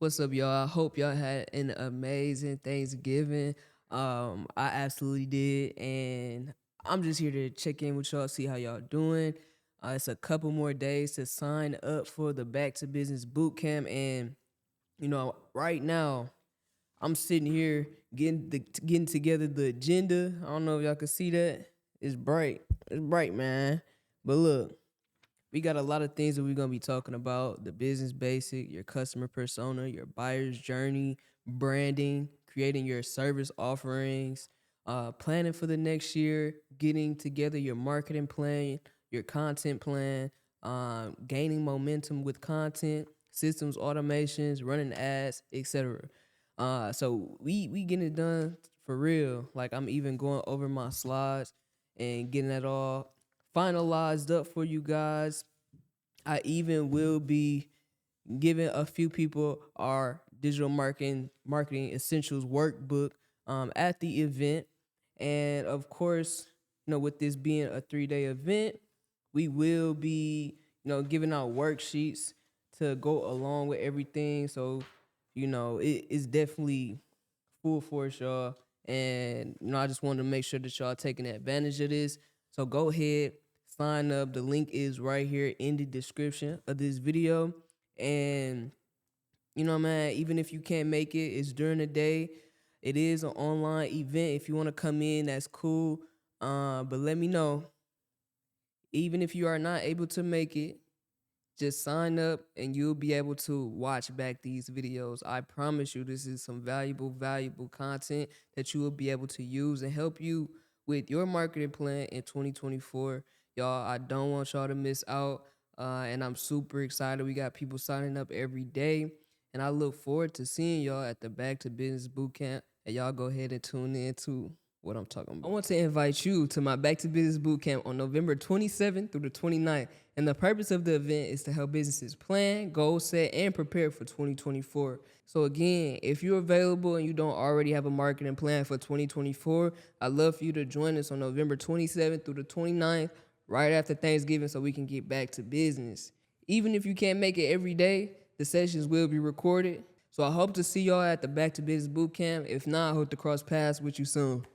What's up, y'all? I hope y'all had an amazing Thanksgiving. I absolutely did, and I'm just here to check in with y'all, see how y'all doing. It's a couple more days to sign up for the Back to Business Bootcamp, and right now I'm sitting here getting together the agenda. I don't know if y'all can see that. It's bright, man. But look, we got a lot of things that we're going to be talking about: the business basic, your customer persona, your buyer's journey, branding, creating your service offerings, planning for the next year, getting together your marketing plan, your content plan, gaining momentum with content, systems automations, running ads, etc. So we getting it done for real. Like, I'm even going over my slides and getting that all finalized up for you guys. I even will be giving a few people our digital marketing essentials workbook at the event. And of course, with this being a 3-day event, we will be, giving out worksheets to go along with everything. So, it's definitely full force, y'all. And I just wanted to make sure that y'all taking advantage of this. So go ahead, sign up. The link is right here in the description of this video. And man, even if you can't make it, it's during the day. It is an online event. If you want to come in, that's cool. But let me know. Even if you are not able to make it, just sign up and you'll be able to watch back these videos. I promise you, this is some valuable content that you will be able to use and help you with your marketing plan in 2024. Y'all, I don't want y'all to miss out. And I'm super excited. We got people signing up every day. And I look forward to seeing y'all at the Back to Business Bootcamp. And y'all go ahead and tune in to what I'm talking about. I want to invite you to my Back to Business Bootcamp on November 27th through the 29th. And the purpose of the event is to help businesses plan, goal set, and prepare for 2024. So again, if you're available and you don't already have a marketing plan for 2024, I'd love for you to join us on November 27th through the 29th, right after Thanksgiving, so we can get back to business. Even if you can't make it every day, the sessions will be recorded. So I hope to see y'all at the Back to Business Bootcamp. If not, I hope to cross paths with you soon.